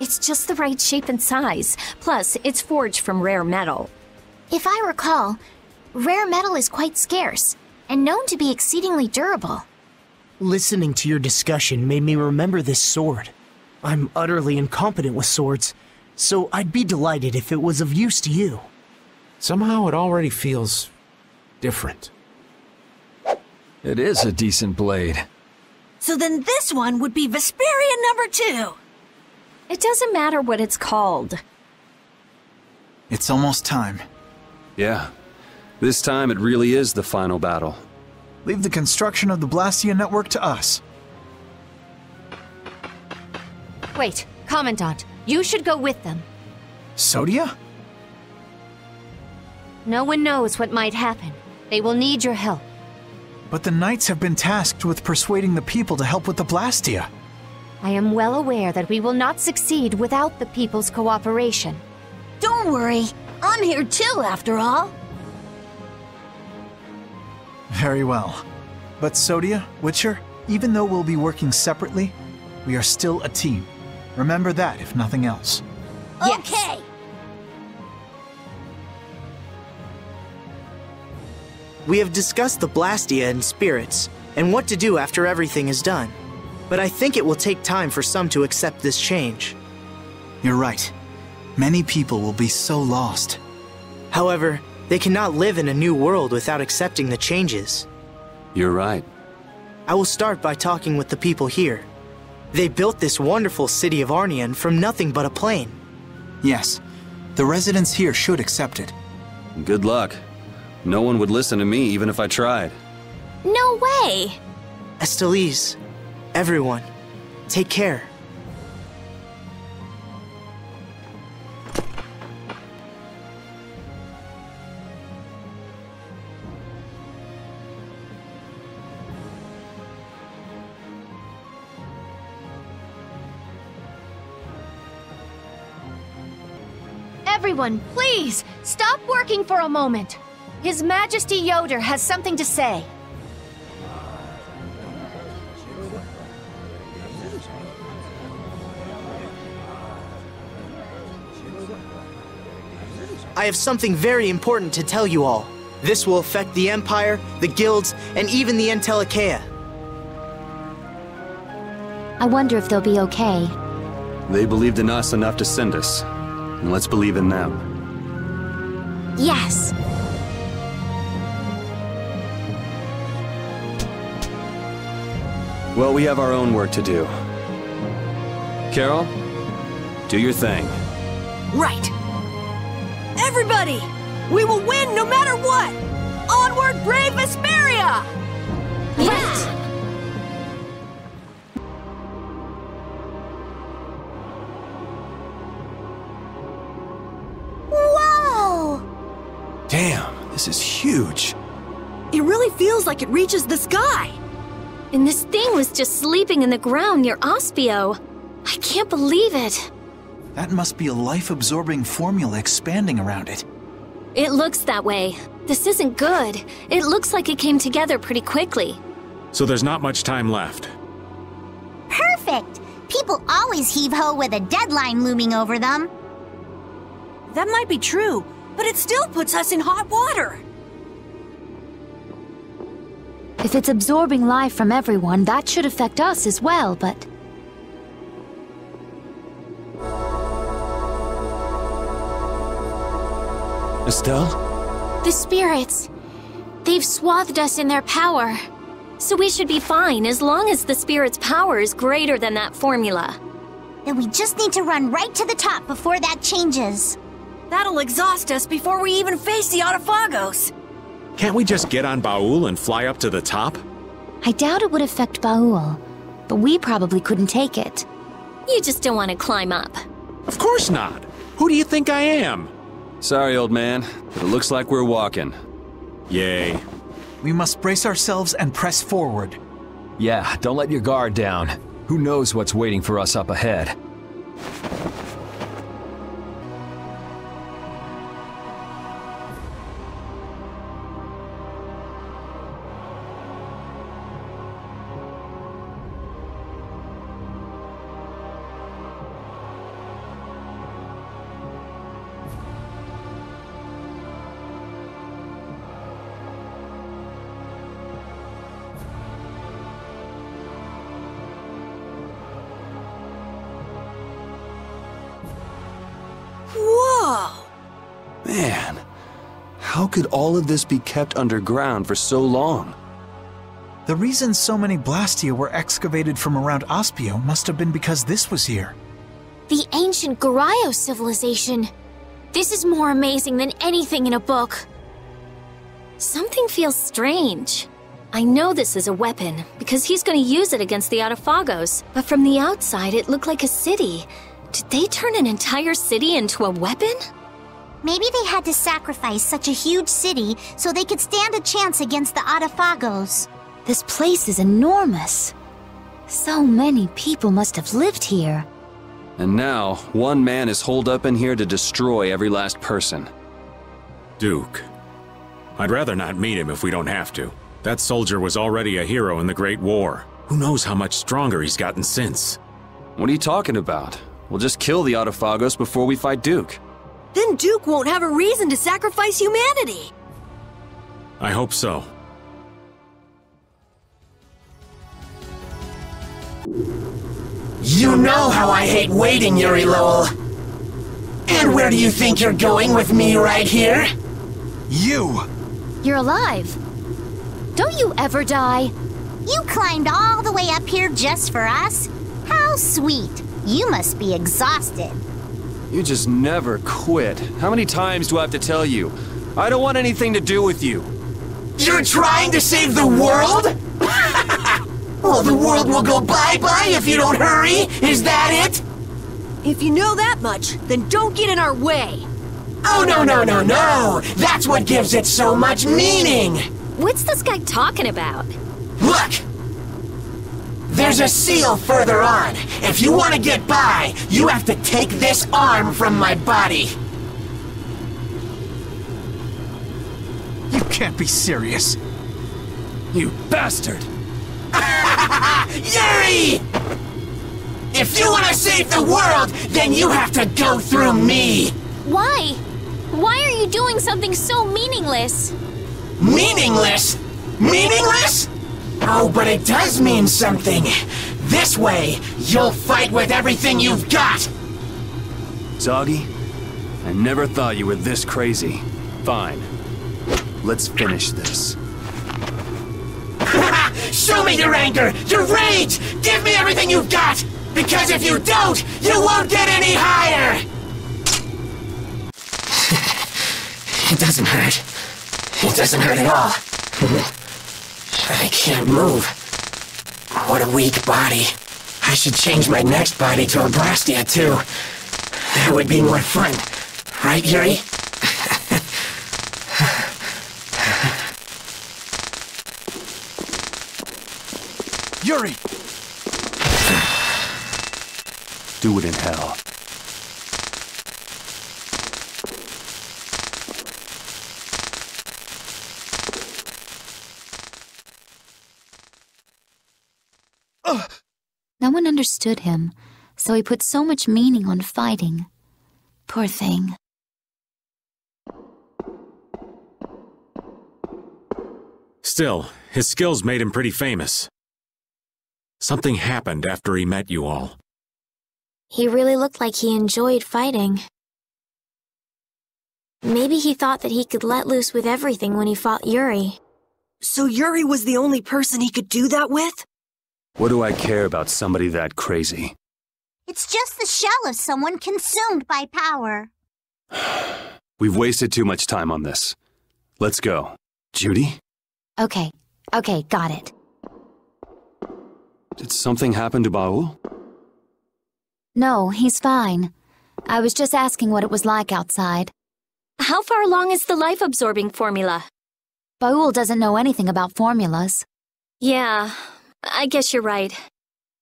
It's just the right shape and size. Plus, it's forged from rare metal.
If I recall, rare metal is quite scarce, and known to be exceedingly durable.
Listening to your discussion made me remember this sword. I'm utterly incompetent with swords, so I'd be delighted if it was of use to you.
Somehow it already feels different.
It is a decent blade.
So then this one would be Vesperia #2.
It doesn't matter what it's called.
It's almost time.
Yeah. This time it really is the final battle.
Leave the construction of the Blastia network to us.
Wait, Commandant, you should go with them.
Sodia?
No one knows what might happen. They will need your help.
But the Knights have been tasked with persuading the people to help with the Blastia.
I am well aware that we will not succeed without the people's cooperation.
Don't worry. I'm here too, after all.
Very well. But Sodia, Witcher, even though we'll be working separately, we are still a team. Remember that, if nothing else.
Okay.
We have discussed the Blastia and spirits, and what to do after everything is done. But I think it will take time for some to accept this change.
You're right. Many people will be so lost.
However, they cannot live in a new world without accepting the changes.
You're right.
I will start by talking with the people here. They built this wonderful city of Arnian from nothing but a plain.
Yes, the residents here should accept it.
Good luck. No one would listen to me even if I tried.
No way!
Estelise, everyone, take care.
Everyone, please, stop working for a moment. His Majesty Yoder has something to say.
I have something very important to tell you all. This will affect the Empire, the guilds, and even the Entelikeia.
I wonder if they'll be okay.
They believed in us enough to send us. And let's believe in them.
Yes.
Well, we have our own work to do. Carol, do your thing.
Right. Everybody! We will win no matter what! Onward, brave Vesperia!
Right! Whoa!
Damn, this is huge.
It really feels like it reaches the sky.
And this thing was just sleeping in the ground near Ospio. I can't believe it.
That must be a life-absorbing formula expanding around it.
It looks that way. This isn't good. It looks like it came together pretty quickly.
So there's not much time left.
Perfect! People always heave-ho with a deadline looming over them.
That might be true, but it still puts us in hot water.
If it's absorbing life from everyone, that should affect us as well, but...
Estelle?
The spirits. They've swathed us in their power.
So we should be fine as long as the spirit's power is greater than that formula.
Then we just need to run right to the top before that changes.
That'll exhaust us before we even face the Autophagos.
Can't we just get on Baul and fly up to the top?
I doubt it would affect Baul, but we probably couldn't take it.
You just don't want to climb up.
Of course not. Who do you think I am?
Sorry, old man, but it looks like we're walking.
Yay.
We must brace ourselves and press forward.
Yeah, don't let your guard down. Who knows what's waiting for us up ahead?
Whoa!
Man, how could all of this be kept underground for so long?
The reason so many Blastia were excavated from around Aspio must have been because this was here.
The ancient Garayo civilization. This is more amazing than anything in a book.
Something feels strange. I know this is a weapon, because he's going to use it against the Autophagos, but from the outside it looked like a city. Did they turn an entire city into a weapon?
Maybe they had to sacrifice such a huge city so they could stand a chance against the Autophagos.
This place is enormous. So many people must have lived here.
And now, one man is holed up in here to destroy every last person.
Duke. I'd rather not meet him if we don't have to. That soldier was already a hero in the Great War. Who knows how much stronger he's gotten since?
What are you talking about? We'll just kill the Autophagos before we fight Duke.
Then Duke won't have a reason to sacrifice humanity.
I hope so.
You know how I hate waiting, Yuri Lowell. And where do you think you're going with me right here?
You!
You're alive. Don't you ever die? You climbed all the way up here just for us? How sweet. You must be exhausted.
You just never quit. How many times do I have to tell you? I don't want anything to do with you.
You're trying to save the world? Well, the world will go bye-bye if you don't hurry. Is that it?
If you know that much, then don't get in our way.
Oh, no. That's what gives it so much meaning.
What's this guy talking about?
Look! There's a seal further on. If you want to get by, you have to take this arm from my body.
You can't be serious.
You bastard!
Yuri! If you want to save the world, then you have to go through me.
Why? Why are you doing something so meaningless?
Meaningless? Meaningless? Oh, but it does mean something. This way, you'll fight with everything you've got.
Zoggy, I never thought you were this crazy. Fine. Let's finish this.
Show me your anger, your rage! Give me everything you've got! Because if you don't, you won't get any higher! It doesn't hurt. It doesn't hurt at all. I can't move. What a weak body. I should change my next body to a Blastia, too. That would be more fun. Right, Yuri?
Yuri!
Do it in hell.
No one understood him, so he put so much meaning on fighting. Poor thing.
Still, his skills made him pretty famous. Something happened after he met you all.
He really looked like he enjoyed fighting.
Maybe he thought that he could let loose with everything when he fought Yuri.
So Yuri was the only person he could do that with?
What do I care about somebody that crazy?
It's just the shell of someone consumed by power.
We've wasted too much time on this. Let's go. Judy?
Okay, got it.
Did something happen to Baul?
No, he's fine. I was just asking what it was like outside.
How far along is the life-absorbing formula?
Baul doesn't know anything about formulas.
Yeah, I guess you're right.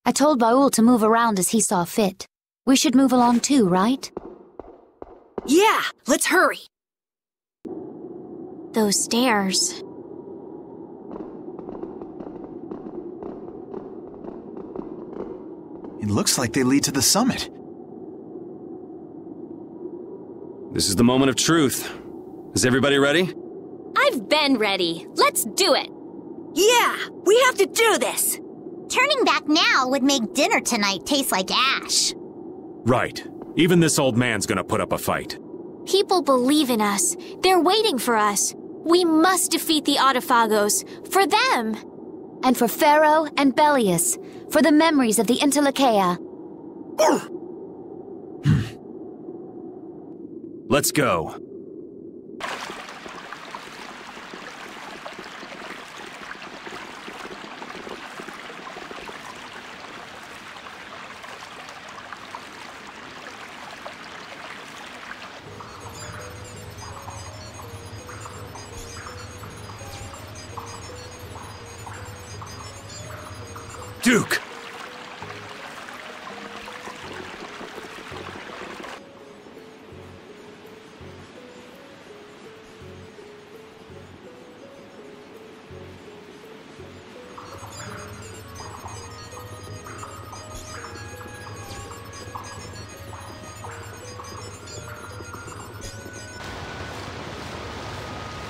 I told Baul to move around as he saw fit. We should move along too, right?
Yeah, let's hurry.
Those stairs.
It looks like they lead to the summit.
This is the moment of truth. Is everybody ready?
I've been ready. Let's do it.
Yeah, we have to do this.
Turning back now would make dinner tonight taste like ash.
Right. Even this old man's gonna put up a fight.
People believe in us. They're waiting for us. We must defeat the Autophagos. For them.
And for Pharaoh and Belius. For the memories of the Intellikeia.
Let's go. Duke!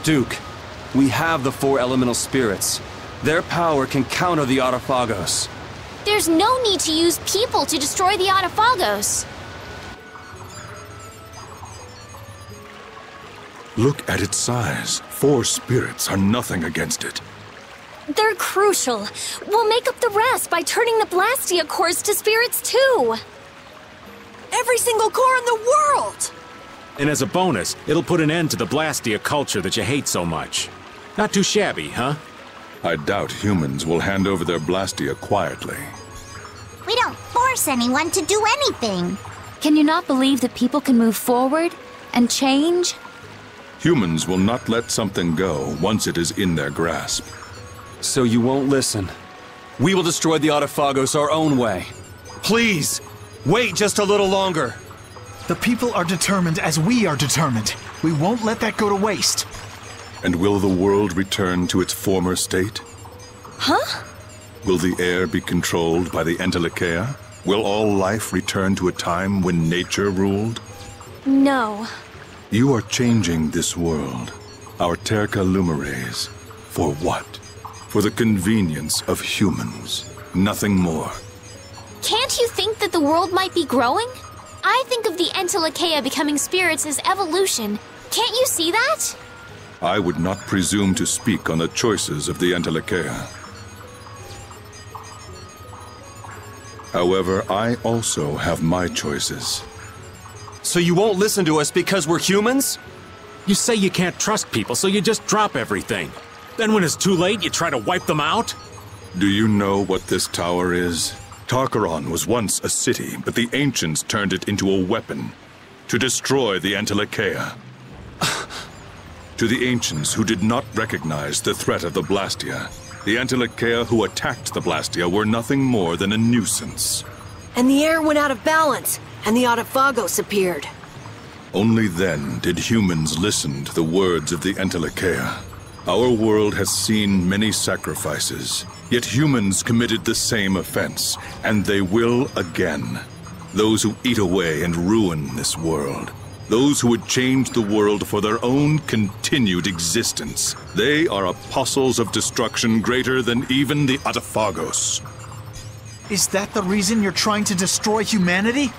Duke, we have the 4 elemental spirits. Their power can counter the Autophagos.
There's no need to use people to destroy the Autophagos.
Look at its size. 4 spirits are nothing against it.
They're crucial. We'll make up the rest by turning the Blastia cores to spirits too.
Every single core in the world!
And as a bonus, it'll put an end to the Blastia culture that you hate so much. Not too shabby, huh?
I doubt humans will hand over their Blastia quietly.
We don't force anyone to do anything.
Can you not believe that people can move forward and change?
Humans will not let something go once it is in their grasp.
So you won't listen. We will destroy the Autophagos our own way. Please, wait just a little longer.
The people are determined as we are determined. We won't let that go to waste.
And will the world return to its former state?
Huh?
Will the air be controlled by the Intellikeia? Will all life return to a time when nature ruled?
No.
You are changing this world, our Terca Luminaries. For what? For the convenience of humans. Nothing more.
Can't you think that the world might be growing? I think of the Intellikeia becoming spirits as evolution. Can't you see that?
I would not presume to speak on the choices of the Intellikeia. However, I also have my choices.
So you won't listen to us because we're humans?
You say you can't trust people, so you just drop everything. Then when it's too late, you try to wipe them out?
Do you know what this tower is? Tarkaron was once a city, but the ancients turned it into a weapon to destroy the Intellikeia. To the ancients who did not recognize the threat of the Blastia, the Intellikeia who attacked the Blastia were nothing more than a nuisance.
And the air went out of balance, and the Autophagos appeared.
Only then did humans listen to the words of the Intellikeia. Our world has seen many sacrifices, yet humans committed the same offense, and they will again. Those who eat away and ruin this world. Those who would change the world for their own continued existence. They are apostles of destruction greater than even the Autophagos.
Is that the reason you're trying to destroy humanity?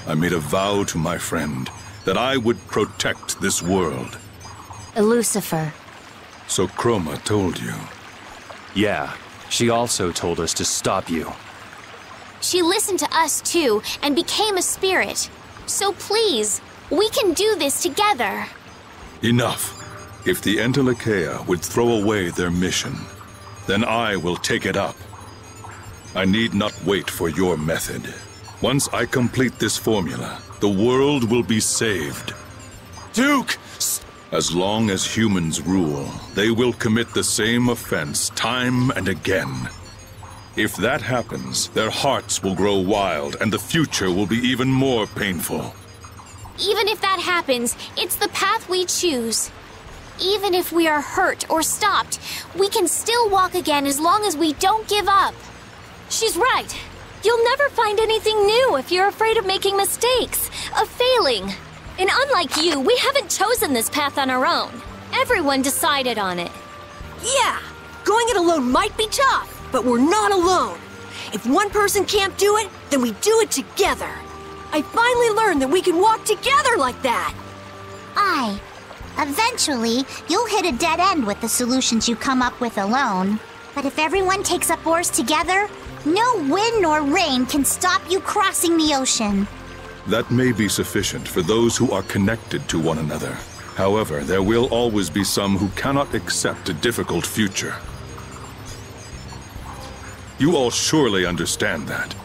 I made a vow to my friend. that I would protect this world.
Lucifer.
So Chroma told you.
Yeah, she also told us to stop you.
She listened to us too and became a spirit. So please, we can do this together.
Enough. If the Entelekea would throw away their mission, then I will take it up. I need not wait for your method. Once I complete this formula, the world will be saved.
Duke!
As long as humans rule, they will commit the same offense time and again. If that happens, their hearts will grow wild and the future will be even more painful.
Even if that happens, it's the path we choose. Even if we are hurt or stopped, we can still walk again as long as we don't give up.
She's right. You'll never find anything new if you're afraid of making mistakes, of failing. And unlike you, we haven't chosen this path on our own. Everyone decided on it.
Yeah, going it alone might be tough, but we're not alone. If one person can't do it, then we do it together. I finally learned that we can walk together like that.
Eventually, you'll hit a dead end with the solutions you come up with alone. But if everyone takes up oars together, no wind nor rain can stop you crossing the ocean.
That may be sufficient for those who are connected to one another. However, there will always be some who cannot accept a difficult future. You all surely understand that.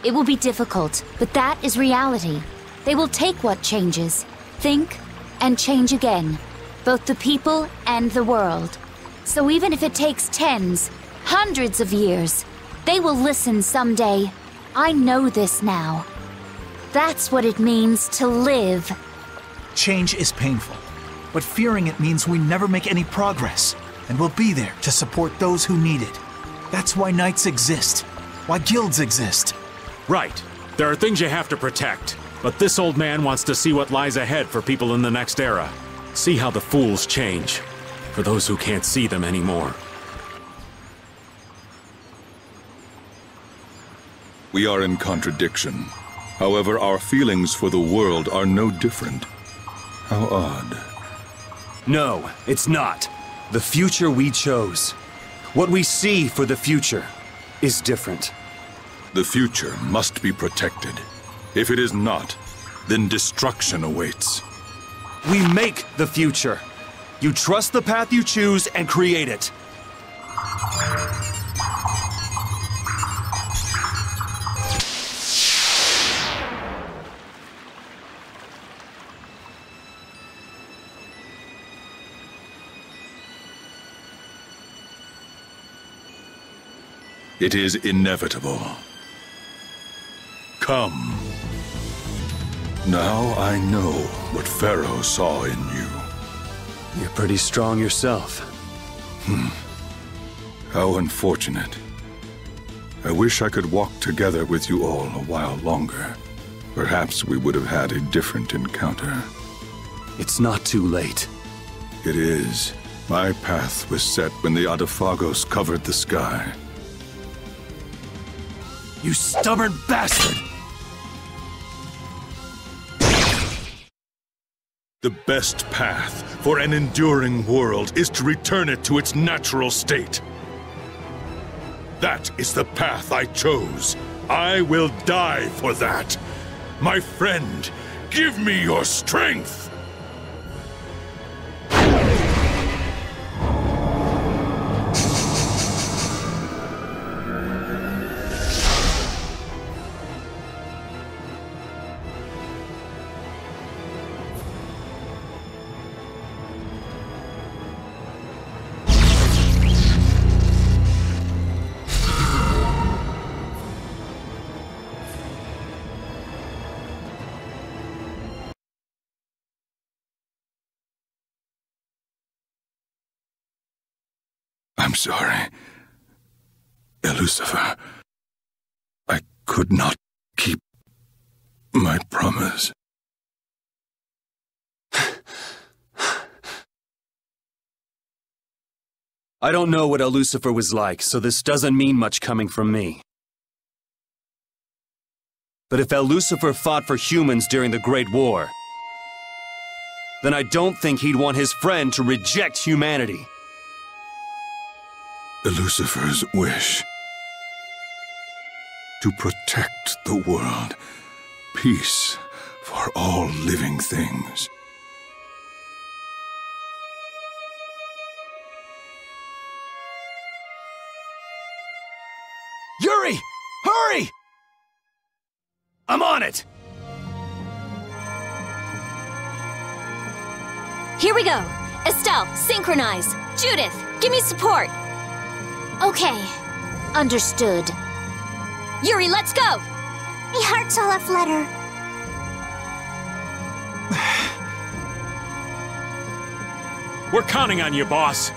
It will be difficult, but that is reality. They will take what changes, think, and change again. Both the people and the world. So even if it takes tens, hundreds of years, they will listen someday. I know this now. That's what it means to live.
Change is painful, but fearing it means we never make any progress, and we'll be there to support those who need it. That's why knights exist, why guilds exist.
Right. There are things you have to protect. But this old man wants to see what lies ahead for people in the next era. See how the fools change, for those who can't see them anymore.
We are in contradiction. However, our feelings for the world are no different. How odd.
No, it's not. The future we chose. What we see for the future is different.
The future must be protected. If it is not, then destruction awaits.
We make the future. You trust the path you choose and create it.
It is inevitable. Come. Now I know what Pharaoh saw in you.
You're pretty strong yourself.
How unfortunate. I wish I could walk together with you all a while longer. Perhaps we would have had a different encounter.
It's not too late.
It is. My path was set when the Adaphagos covered the sky.
You stubborn bastard!
The best path for an enduring world is to return it to its natural state. That is the path I chose. I will die for that. My friend, give me your strength! I'm sorry, Lucifer. I could not keep my promise.
I don't know what Lucifer was like, so this doesn't mean much coming from me. But if Lucifer fought for humans during the Great War, then I don't think he'd want his friend to reject humanity.
Lucifer's wish to protect the world, peace for all living things.
Yuri! Hurry! I'm on it!
Here we go. Estelle, synchronize. Judith, give me support.
Okay.
Understood.
Yuri, let's go!
My heart's all aflutter.
We're counting on you, boss.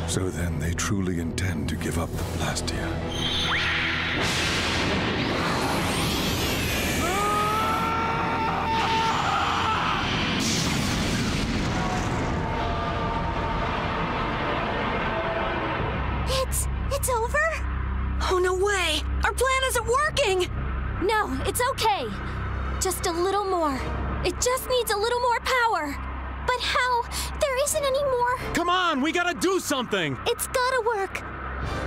So then they truly intend to give up the Blastia.
It's over?
Oh, no way! Our plan isn't working!
No, it's okay. Just a little more. It just needs a little more power.
But how? There isn't any more.
Come on, we gotta do something!
It's gotta work.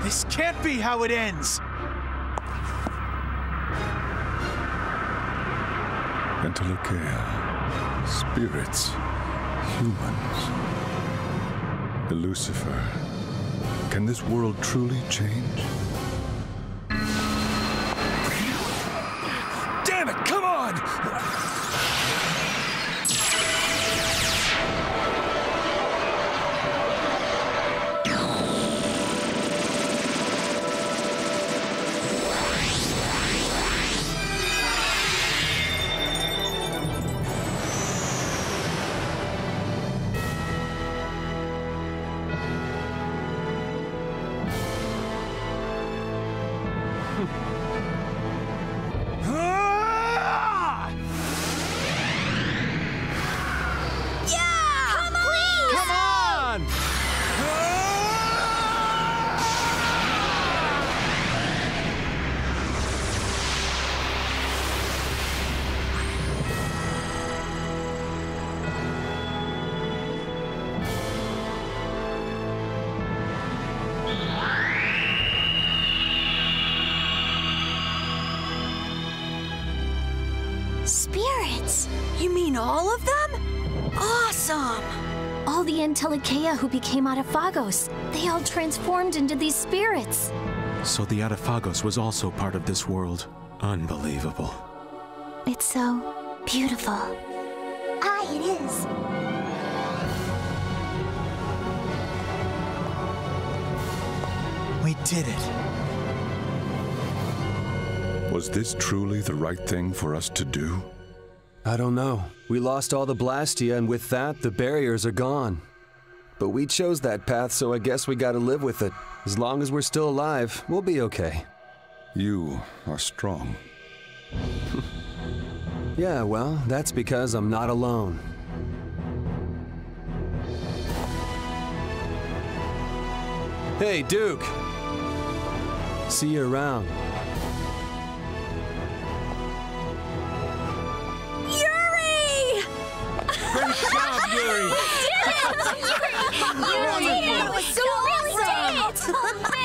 This can't be how it ends.
Entelekea, spirits, humans, Lucifer. Can this world truly change?
Damn it, come on!
Spirits?
You mean all of them? Awesome!
All the Entelekea who became Adaphagos, they all transformed into these spirits.
So the Adaphagos was also part of this world. Unbelievable.
It's so beautiful. Ah, it is.
We did it.
Was this truly the right thing for us to do?
I don't know. We lost all the Blastia, and with that, the barriers are gone. But we chose that path, so I guess we gotta live with it. As long as we're still alive, we'll be okay.
You are strong.
Yeah, well, that's because I'm not alone. Hey, Duke. See you around.
Yuri!
Great job, Yuri!
Yuri! That was so awesome!